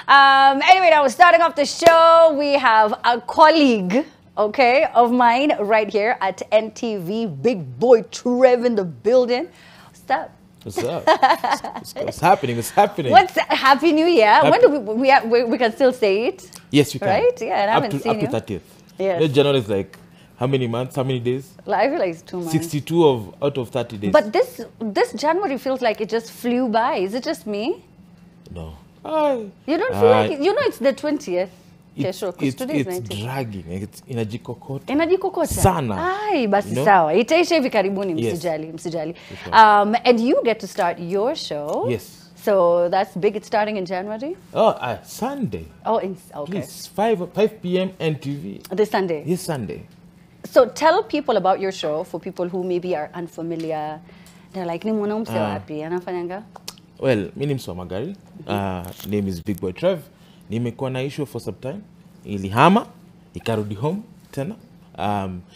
Anyway, now starting off the show, we have a colleague, okay, of mine right here at NTV, Big Boy Trev in the building. What's up? What's up? What's happening? What's happening? Happy New Year? When do we can still say it? Yes, we can. Right? Yeah, and I haven't seen you. Up to 30th. Yes. January is like how many months? How many days? I feel like it's 2 months. 62 out of 30 days. But this January feels like it just flew by. Is it just me? No. You don't feel like it? You know it's the 20th. It's today is 19th. dragging. It's inajikokota. Inajikokota. Sana. Ai, basi sawa. Itaisha hivi karibuni, msijali. And you get to start your show. Yes. So that's big. It's starting in January? Oh, Sunday. Oh, okay. Please, 5 p.m. NTV. This Sunday? Yes, Sunday. So tell people about your show for people who maybe are unfamiliar. They're like, nimeona mse wapi? Anafanyanga? Well, my name is Magari. Name is Big Boy Trev. Nimekuwa na issue for some time. Ilihama, ikarudi home tena.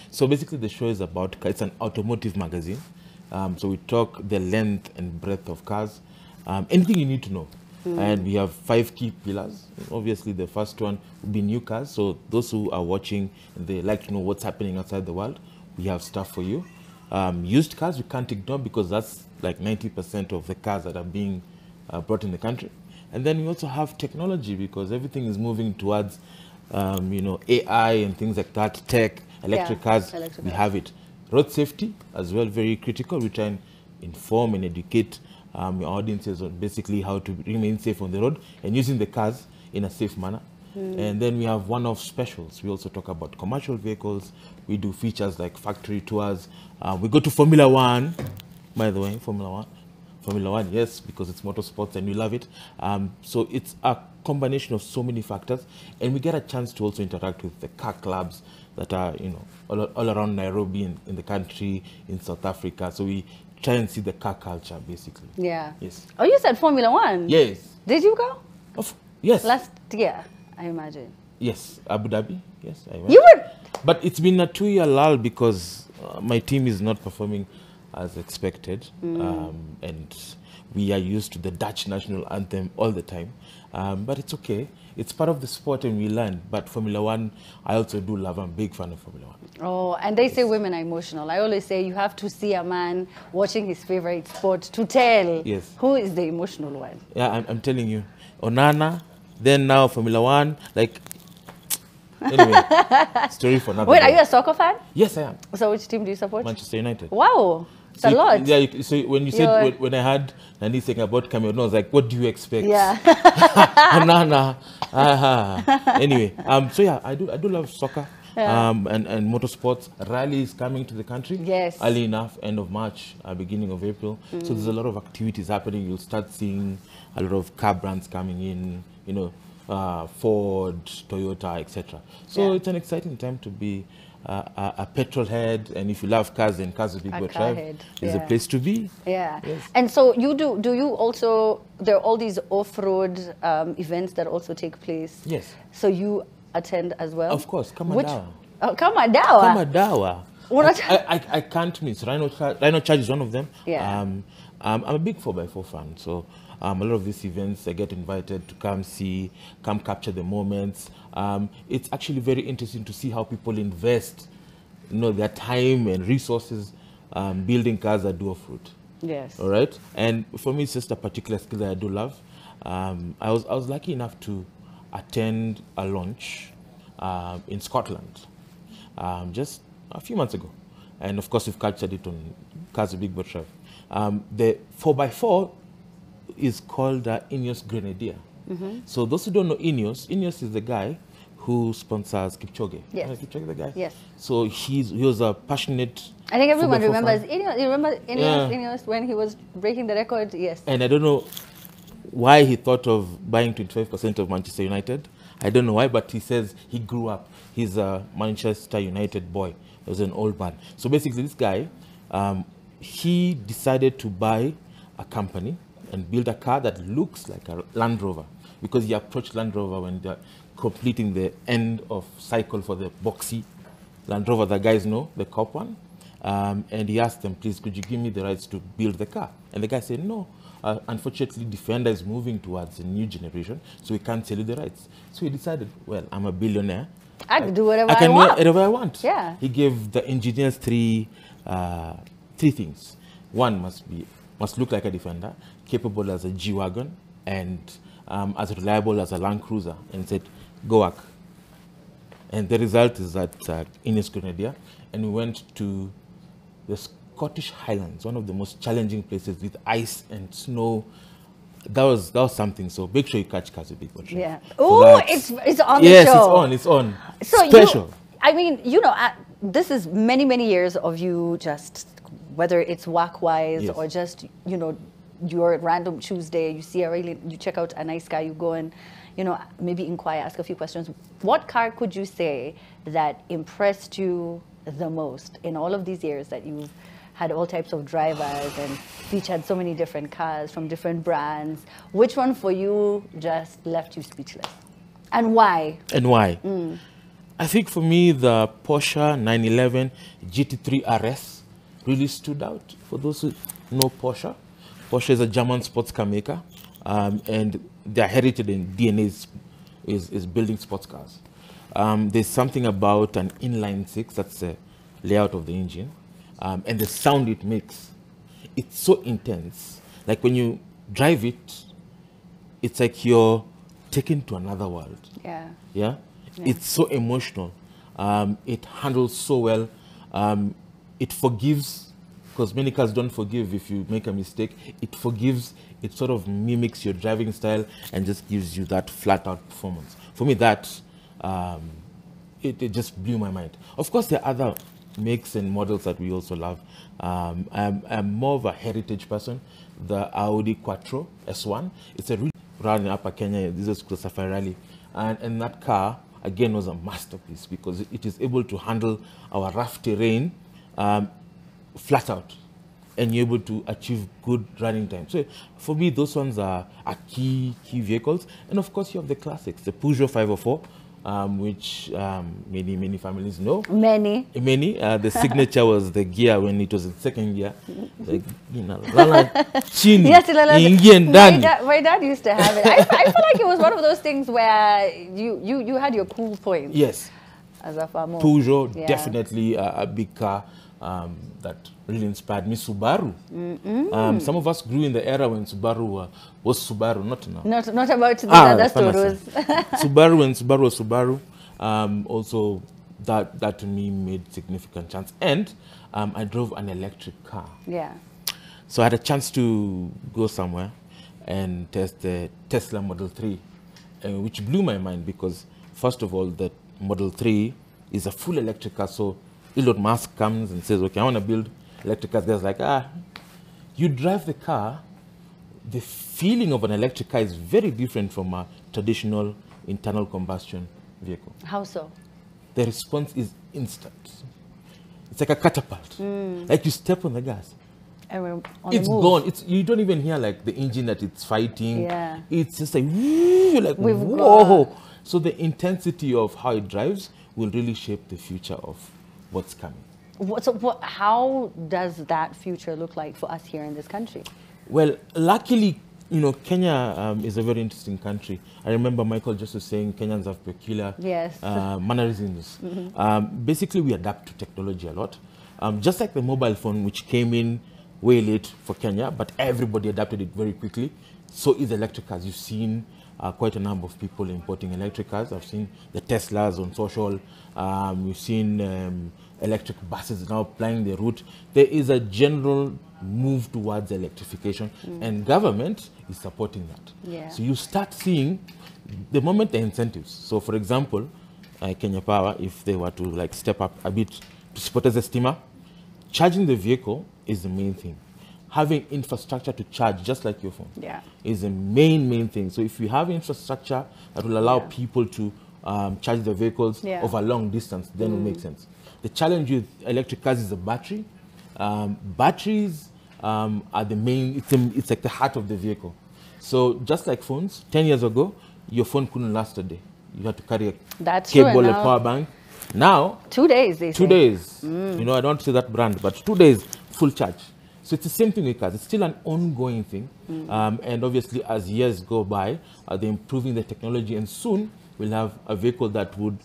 So basically the show is about, it's an automotive magazine. So we talk the length and breadth of cars. Anything you need to know. And we have 5 key pillars. Obviously the first one will be new cars. So those who are watching, they like to know what's happening outside the world. We have stuff for you. Used cars we can't ignore because that's like 90% of the cars that are being brought in the country. And then we also have technology because everything is moving towards, AI and things like that, tech, electric cars, we have it. Road safety as well, very critical. We try and inform and educate your audiences on basically how to remain safe on the road and using the cars in a safe manner. And then we have one-off specials. We also talk about commercial vehicles. We do features like factory tours. We go to Formula One, by the way, Formula One, yes, because it's motorsports and we love it. So it's a combination of so many factors, and we get a chance to also interact with the car clubs that are, all around Nairobi in the country, in South Africa. So we try and see the car culture, basically. Yeah. Yes. Oh, you said Formula One? Yes. Did you go? Yes. Last year, I imagine. Yes. Abu Dhabi. Yes, I went. You were? But it's been a 2-year lull because my team is not performing as expected, and we are used to the Dutch national anthem all the time, but it's okay. It's part of the sport and we learn. But Formula One, I also do love. I'm a big fan of Formula One. Oh, and they say women are emotional. I always say you have to see a man watching his favorite sport to tell who is the emotional one. Yeah, I'm telling you. Onana, then now Formula One, like... Anyway, story for another Wait, day. are you a soccer fan? Yes, I am. So which team do you support? Manchester United. Wow, it's a lot. Yeah, so when you said, when I had Nani saying about Cameroon, I was like, what do you expect? Yeah. Nana. Anyway, so yeah, I do love soccer. And motorsports. Rally is coming to the country. Yes. Early enough, end of March, beginning of April. So there's a lot of activities happening. You'll start seeing a lot of car brands coming in, Ford, Toyota, etc. So it's an exciting time to be a petrol head, and if you love cars, then Cars with Big Boy Trev is the place to be. Yeah. Yes. And so do you also, there are all these off-road events that also take place? Yes. So you attend as well? Of course, Kamadawa. Oh, Kamadawa. I can't miss. Rhino Charge is one of them. Yeah. I'm a big 4x4 fan, so a lot of these events I get invited to come see, come capture the moments. It's actually very interesting to see how people invest, their time and resources building cars that do off-road. Yes. All right. And for me, it's just a particular skill that I do love. I was lucky enough to attend a launch in Scotland just a few months ago, and of course we've captured it on Cars with Big Boy Trev. The 4x4 is called Ineos Grenadier. So those who don't know Ineos is the guy who sponsors Kipchoge. Yes. Kipchoge, the guy? Yes. So he was a passionate... I think everyone remembers Ineos. You remember Ineos when he was breaking the record? Yes. And I don't know why he thought of buying 25% of Manchester United. I don't know why, but he says he grew up. He's a Manchester United boy. He was an old man. So basically this guy, he decided to buy a company and build a car that looks like a Land Rover, because he approached Land Rover when they're completing the end of cycle for the boxy Land Rover, the guys know, the cop one. And he asked them, please, could you give me the rights to build the car? And the guy said, no, unfortunately, Defender is moving towards a new generation, so we can't sell you the rights. So he decided, well, I'm a billionaire. I can do whatever I can want. do whatever I want. Yeah. He gave the engineers three things. One must look like a Defender, capable as a G-Wagon, and as reliable as a Land Cruiser, and said, go work. And the result is that Ines Grenadier, and we went to the Scottish Highlands, one of the most challenging places with ice and snow. That was something. So make sure you catch Cars with Big Boy Trev. Yeah. Oh, it's on the show. Yes, it's on. So special. I mean, you know, this is many years of you just, whether it's work-wise Yes. or just, you know, you're at random Tuesday, you see you check out a nice car, you go and, you know, maybe inquire, ask a few questions. What car could you say that impressed you the most in all of these years that you've had all types of drivers and each had so many different cars from different brands? Which one for you just left you speechless? And why? I think for me, the Porsche 911 GT3 RS really stood out. For those who know Porsche, Porsche is a German sports car maker, and their heritage and DNA is building sports cars. There's something about an inline six, that's the layout of the engine, and the sound it makes. It's so intense. Like when you drive it, it's like you're taken to another world. Yeah? It's so emotional. It handles so well. It forgives, because many cars don't forgive if you make a mistake. It forgives. It sort of mimics your driving style and just gives you that flat-out performance. For me, that it just blew my mind. Of course, there are other makes and models that we also love. I'm more of a heritage person. The Audi Quattro S1. It's a really rally in Upper Kenya. This is the Safari Rally, and that car again was a masterpiece because it is able to handle our rough terrain flat out, and you're able to achieve good running time. So for me, those ones are key vehicles. And of course, you have the classics, the Peugeot 504, which many families know. Many. The signature was the gear when it was in second gear. Like, you know, my dad used to have it. I feel like it was one of those things where you had your cool points. Yes. As a farmer. Peugeot, definitely a big car that really inspired me. Subaru. Some of us grew in the era when Subaru was Subaru, not now. Not about the other stories. Subaru, when Subaru was Subaru, also that to me made significant chance. And I drove an electric car. Yeah. So I had a chance to go somewhere and test the Tesla Model 3, which blew my mind because, first of all, the Model 3 is a full electric car. So Elon Musk comes and says, okay, I want to build electric cars. There's like, you drive the car, the feeling of an electric car is very different from a traditional internal combustion vehicle. How so? The response is instant. It's like a catapult. Like you step on the gas. It's gone. You don't even hear like the engine that it's fighting. Yeah. It's just like, woo, like whoa. So the intensity of how it drives will really shape the future of what's coming. How does that future look like for us here in this country? Well, luckily, you know, Kenya is a very interesting country. I remember Michael just was saying Kenyans have peculiar mannerisms. Basically, we adapt to technology a lot. Just like the mobile phone, which came in way late for Kenya, but everybody adapted it very quickly. So is electric cars. You've seen quite a number of people importing electric cars. I've seen the Teslas on social. We've seen electric buses now plying their route. There is a general move towards electrification, and government is supporting that. Yeah. So you start seeing the moment the incentives. So for example, Kenya Power, if they were to like step up a bit to support as a steamer, charging the vehicle is the main thing. Having infrastructure to charge, just like your phone, is the main thing. So if you have infrastructure that will allow people to charge their vehicles over a long distance, then it will make sense. The challenge with electric cars is the battery. Batteries are the main, it's like the heart of the vehicle. So just like phones, 10 years ago, your phone couldn't last a day. You had to carry a cable, a power bank. Now, 2 days, they say. 2 days. You know, I don't say that brand, but 2 days, full charge. So it's the same thing with cars. It's still an ongoing thing. And obviously, as years go by, they're improving the technology, and soon we'll have a vehicle that would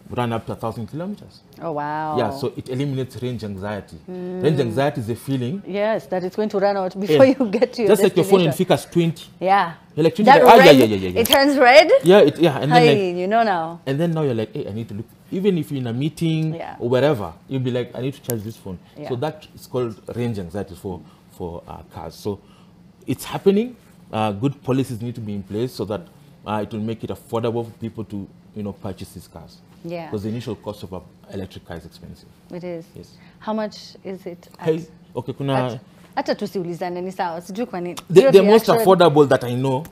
run up to 1,000 kilometers. Oh, wow. Yeah, so it eliminates range anxiety. Range anxiety is a feeling. Yes, that it's going to run out before you get to your just like your phone in destination. Ficas 20. Yeah. You're like, That like, red, yeah. it turns red? Yeah, and then Hey, like, you know now. and then now you're like, hey, I need to look. Even if you're in a meeting or wherever, you'll be like, I need to charge this phone. So that is called range anxiety for cars. So it's happening. Good policies need to be in place so that it will make it affordable for people to, purchase these cars. Yeah. Because the initial cost of an electric car is expensive. It is. Yes. How much is it? Hey, okay, kuna. Hata tusiulizane ni sawa. Sijui kwa nini. The most affordable that I know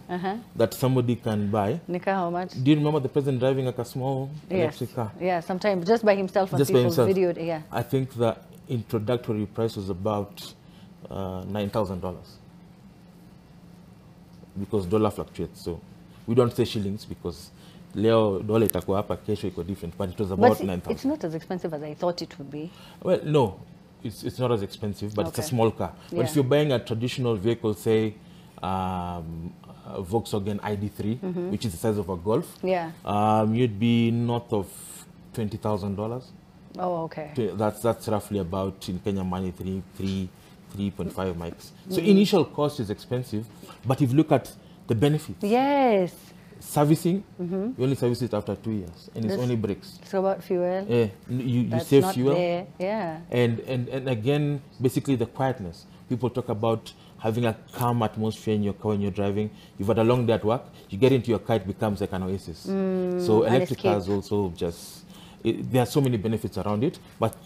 that somebody can buy. Nika, how much? Do you remember the president driving like a small electric car? Yeah, sometimes just by himself and Just by people himself. videoed. Yeah. I think the introductory price was about $9,000 because dollar fluctuates. So we don't say shillings because leo dollar itakuwa hapa, kesho iko different, but it was about 9,000. It's not as expensive as I thought it would be. Well, no, it's not as expensive, but it's a small car. But if you're buying a traditional vehicle, say a Volkswagen ID3, which is the size of a Golf, you'd be north of $20,000. Oh, okay. That's roughly about, in Kenya money, 3.5 mics. So initial cost is expensive, but if you look at the benefits. Yes. Servicing, you only service it after 2 years, and it's only brakes. So about fuel. Yeah, you save fuel. There. Yeah. And again, basically the quietness. People talk about having a calm atmosphere in your car when you're driving. You've had a long day at work, you get into your car, it becomes like an oasis. So electric cars also just, there are so many benefits around it, but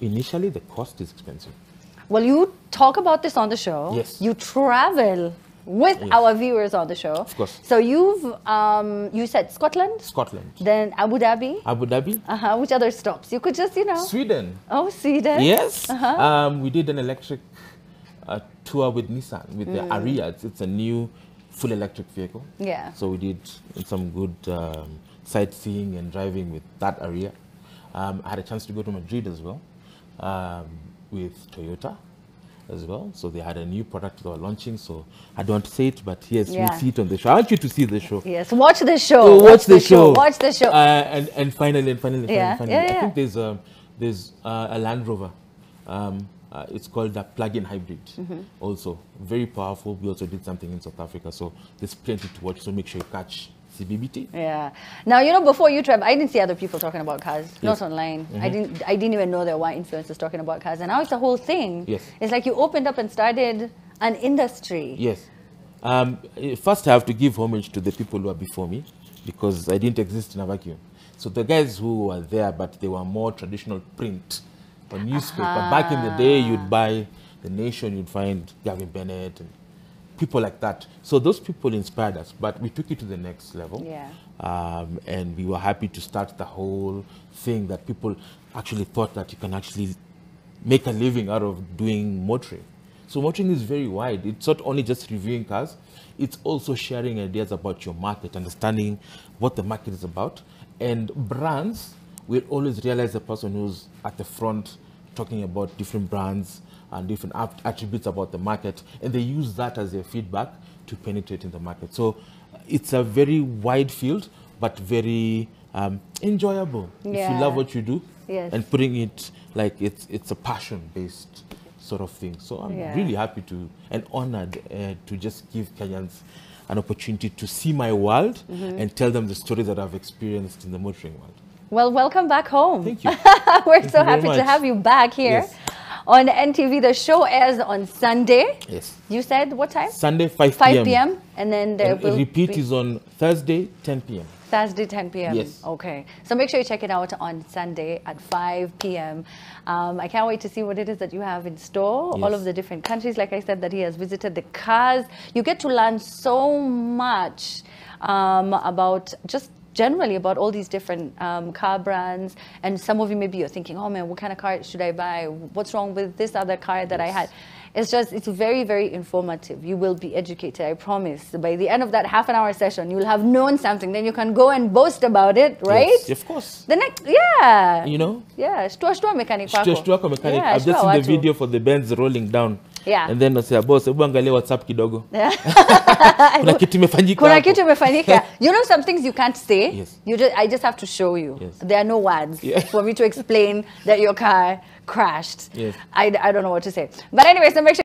initially the cost is expensive. Well, you talk about this on the show. Yes. You travel with our viewers on the show. Of course. So you've, you said Scotland? Scotland. Then Abu Dhabi? Abu Dhabi. Which other stops? You could just, Sweden. Oh, Sweden. Yes. We did an electric tour with Nissan, with the Aria. It's a new full electric vehicle. Yeah. So we did some good sightseeing and driving with that Aria. I had a chance to go to Madrid as well, with Toyota as well. So they had a new product they were launching. So I don't want to say it, but yes, we'll see it on the show. I want you to see the show. Yes, watch the show. So watch the show. Watch the show. And finally, Yeah. I think there's a Land Rover. It's called a plug-in hybrid. Also very powerful. We also did something in South Africa. So there's plenty to watch. So make sure you catch CBBT. Yeah. Now, before you, Trev, I didn't see other people talking about cars. Not online. I didn't even know there were influencers talking about cars. And now it's a whole thing. Yes. It's like you opened up and started an industry. Yes. First, I have to give homage to the people who are before me because I didn't exist in a vacuum. So the guys who were there, but they were more traditional print or newspaper. Back in the day, you'd buy The Nation, you'd find Gavin Bennett and people like that. So those people inspired us, but we took it to the next level. Yeah. And we were happy to start the whole thing that people actually thought that you can actually make a living out of doing motoring. So motoring is very wide. It's not only just reviewing cars, it's also sharing ideas about your market, understanding what the market is about. And brands will always realize the person who's at the front talking about different brands and different attributes about the market, and they use that as their feedback to penetrate in the market. So it's a very wide field, but very enjoyable. If you love what you do, and putting it like it's a passion-based sort of thing. So I'm really happy to and honored to just give Kenyans an opportunity to see my world and tell them the stories that I've experienced in the motoring world. Well, welcome back home. Thank you. We're so happy to have you back here. Yes. On NTV, the show airs on Sunday. Yes. You said what time? Sunday, 5 5 p.m. And then there will repeat is on Thursday, 10 p.m. Thursday, 10 p.m. Yes. Okay. So make sure you check it out on Sunday at 5 p.m. I can't wait to see what it is that you have in store. Yes. All of the different countries, like I said, that he has visited, the cars. You get to learn so much about just generally about all these different car brands. And some of you, maybe you're thinking, oh man, what kind of car should I buy? What's wrong with this other car that I had? It's very, very informative. You will be educated, I promise. By the end of that half-an-hour session, you'll have known something. Then you can go and boast about it, right? Yes, of course. The next, yeah. You know? Yeah, shtua mechanic. Shtua mechanic. I've just seen the video for the Benz rolling down Yeah. And then nasema boss, hebu angalia WhatsApp kidogo. Kuna kitu imefanyika. Kuna kitu imefanyika. You know some things you can't say. Yes. I just have to show you. Yes. There are no words for me to explain that your car crashed. Yes. I don't know what to say. But anyway, so make sure